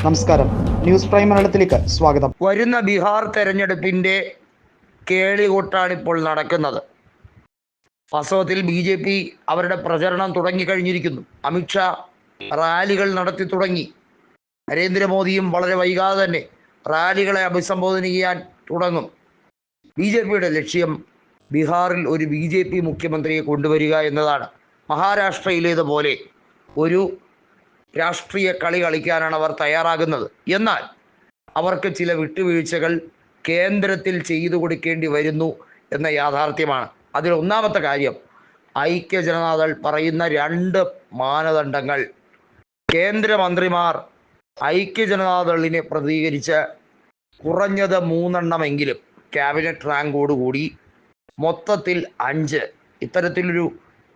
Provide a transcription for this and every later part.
നമസ്കാരം, news prime മലയാളത്തിലേക്ക് സ്വാഗതം. വരുന്ന ബീഹാർ തെരഞ്ഞെടുപ്പിൻ്റെ കേളികൊട്ടാണ് ഇപ്പോൾ നടക്കുന്നത്. വാസ്തവത്തിൽ BJP അവരുടെ പ്രചരണം തുടങ്ങിക്കഴിഞ്ഞിരിക്കുന്നു. അമിത്ഷാ റാലികൾ നടത്തി തുടങ്ങി. നരേന്ദ്രമോദിയും വളരെ വൈകാതെ തന്നെ റാലികളെ അഭിസംബോധന ചെയ്യാൻ തുടങ്ങും. BJPയുടെ ലക്ഷ്യം ബീഹാറിൽ ഒരു BJP മുഖ്യമന്ത്രിയെ കൊണ്ടുവരിക എന്നതാണ്. മഹാരാഷ്ട്രയിലേതുപോലെ ഒരു രാഷ്ട്രീയ കളി കളിക്കാനാണ് അവർ തയ്യാറാകുന്നത്. എന്നാൽ അവർക്ക് ചില വിട്ടുവീഴ്ചകൾ കേന്ദ്രത്തിൽ ചെയ്തു കൊടുക്കേണ്ടി വരുന്നു എന്ന യാഥാർത്ഥ്യമാണ്. അതിൽ ഒന്നാമത്തെ കാര്യം, ഐക്യ ജനതാദൾ പറയുന്ന 2 മാനദണ്ഡങ്ങൾ. കേന്ദ്രമന്ത്രിമാർ ഐക്യ ജനതാദളിനെ പ്രതികരിച്ച് കുറഞ്ഞത് 3 എണ്ണമെങ്കിലും ക്യാബിനറ്റ് റാങ്കോടുകൂടി മൊത്തത്തിൽ 5. ഇത്തരത്തിലൊരു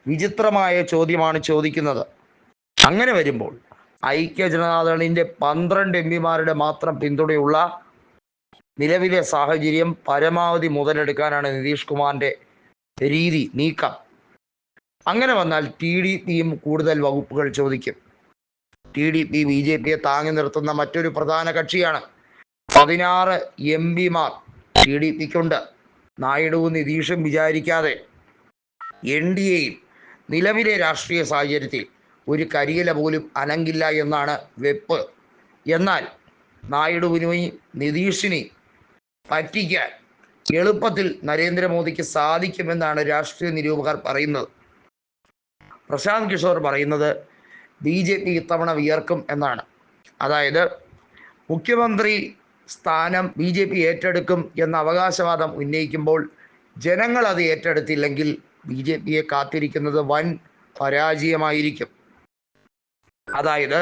വിചിത്രമായ ചോദ്യമാണ് ചോദിക്കുന്നത്. അങ്ങനെ വരുമ്പോൾ ഐക്യ ജനതാദളിൻ്റെ 12 MPമാരുടെ മാത്രം പിന്തുണയുള്ള നിലവിലെ സാഹചര്യം പരമാവധി മുതലെടുക്കാനാണ് നിതീഷ് കുമാറിൻ്റെ നീക്കം. അങ്ങനെ വന്നാൽ TDPയും കൂടുതൽ വകുപ്പുകൾ ചോദിക്കും. TDP BJPയെ താങ്ങി നിർത്തുന്ന മറ്റൊരു പ്രധാന കക്ഷിയാണ്. 16 MPമാർ TDPക്കുണ്ട്. നായിഡുവും നിതീഷും വിചാരിക്കാതെ NDAയിൽ നിലവിലെ രാഷ്ട്രീയ സാഹചര്യത്തിൽ ഒരു കരിയില പോലും അനങ്ങില്ല എന്നാണ് വെപ്പ്. എന്നാൽ നായിഡുവിനെയും നിതീഷിനെയും പറ്റിക്കാൻ എളുപ്പത്തിൽ നരേന്ദ്രമോദിക്ക് സാധിക്കുമെന്നാണ് രാഷ്ട്രീയ നിരൂപകർ പറയുന്നത്. പ്രശാന്ത് കിഷോർ പറയുന്നത് BJP ഇത്തവണ വിയർക്കും എന്നാണ്. അതായത് മുഖ്യമന്ത്രി സ്ഥാനം BJP ഏറ്റെടുക്കും എന്ന അവകാശവാദം ഉന്നയിക്കുമ്പോൾ ജനങ്ങൾ അത് ഏറ്റെടുത്തില്ലെങ്കിൽ BJPയെ കാത്തിരിക്കുന്നത് വൻ പരാജയമായിരിക്കും. അതായത്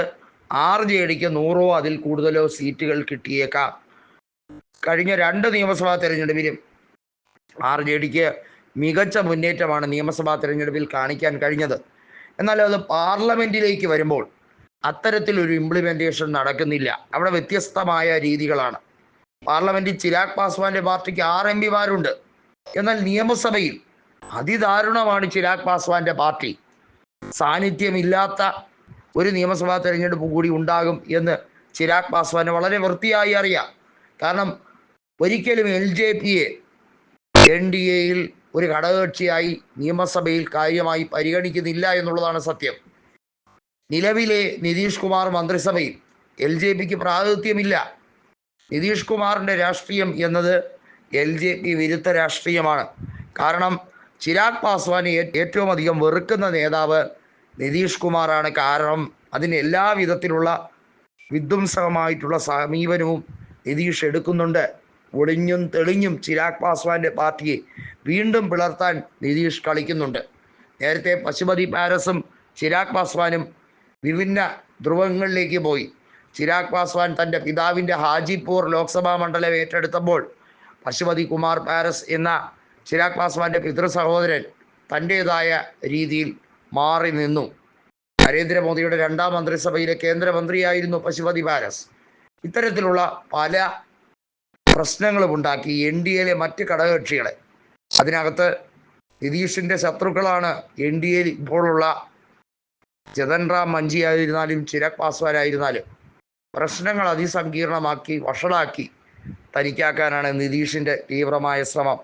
RJDക്ക് 100 അതിൽ കൂടുതലോ സീറ്റുകൾ കിട്ടിയേക്കാം. കഴിഞ്ഞ 2 നിയമസഭാ തെരഞ്ഞെടുപ്പിലും RJDക്ക് മികച്ച മുന്നേറ്റമാണ് നിയമസഭാ തെരഞ്ഞെടുപ്പിൽ കാണിക്കാൻ കഴിഞ്ഞത്. എന്നാൽ അത് പാർലമെൻറ്റിലേക്ക് വരുമ്പോൾ അത്തരത്തിലൊരു ഇംപ്ലിമെൻറ്റേഷൻ നടക്കുന്നില്ല. അവിടെ വ്യത്യസ്തമായ രീതികളാണ്. പാർലമെൻറ്റിൽ ചിരാഗ് പാസ്വാന്റെ പാർട്ടിക്ക് 6 MPമാരുണ്ട്. എന്നാൽ നിയമസഭയിൽ അതിദാരുണമാണ് ചിരാഗ് പാസ്വാന്റെ പാർട്ടി. സാന്നിധ്യമില്ലാത്ത ഒരു നിയമസഭാ തെരഞ്ഞെടുപ്പ് കൂടി ഉണ്ടാകും എന്ന് ചിരാഗ് പാസ്വാന് വളരെ വൃത്തിയായി അറിയാം. കാരണം ഒരിക്കലും LJPയെ NDAയിൽ ഒരു ഘടകകക്ഷിയായി നിയമസഭയിൽ കാര്യമായി പരിഗണിക്കുന്നില്ല എന്നുള്ളതാണ് സത്യം. നിലവിലെ നിതീഷ് കുമാർ മന്ത്രിസഭയിൽ LJPക്ക് പ്രാതിനിധ്യമില്ല. നിതീഷ് കുമാറിൻ്റെ രാഷ്ട്രീയം എന്നത് LJP വിരുദ്ധ രാഷ്ട്രീയമാണ്. കാരണം ചിരാഗ് പാസ്വാനെ ഏറ്റവും അധികം വെറുക്കുന്ന നേതാവ് നിതീഷ് കുമാറാണ്. കാരണം അതിന് എല്ലാ വിധത്തിലുള്ള വിധ്വംസകമായിട്ടുള്ള സമീപനവും നിതീഷ് എടുക്കുന്നുണ്ട്. ഒളിഞ്ഞും തെളിഞ്ഞും ചിരാഗ് പാസ്വാന്റെ പാർട്ടിയെ വീണ്ടും പിളർത്താൻ നിതീഷ് കളിക്കുന്നുണ്ട്. നേരത്തെ പശുപതി പാരസും ചിരാഗ് പാസ്വാനും വിഭിന്ന ധ്രുവങ്ങളിലേക്ക് പോയി. ചിരാഗ് പാസ്വാൻ തൻ്റെ പിതാവിൻ്റെ ഹാജിപൂർ ലോക്സഭാ മണ്ഡലം ഏറ്റെടുത്തപ്പോൾ പശുപതി കുമാർ പാരസ് എന്ന ചിരാഗ് പാസ്വാന്റെ പിതൃ സഹോദരൻ തൻ്റേതായ രീതിയിൽ മാറി നിന്നു. നരേന്ദ്രമോദിയുടെ 2ാം മന്ത്രിസഭയിലെ കേന്ദ്രമന്ത്രിയായിരുന്നു പശുപതി പാരസ്. ഇത്തരത്തിലുള്ള പല പ്രശ്നങ്ങളും ഉണ്ടാക്കി NDAയിലെ മറ്റ് ഘടകകക്ഷികളെ. അതിനകത്ത് നിതീഷിൻ്റെ ശത്രുക്കളാണ് NDAയിൽ ഇപ്പോഴുള്ള ജതൻ റാം മഞ്ചി ആയിരുന്നാലും ചിരാഗ് പാസ്വാനായിരുന്നാലും. പ്രശ്നങ്ങൾ അതിസങ്കീർണമാക്കി വഷളാക്കി തനിക്കാക്കാനാണ് നിതീഷിൻ്റെ തീവ്രമായ ശ്രമം.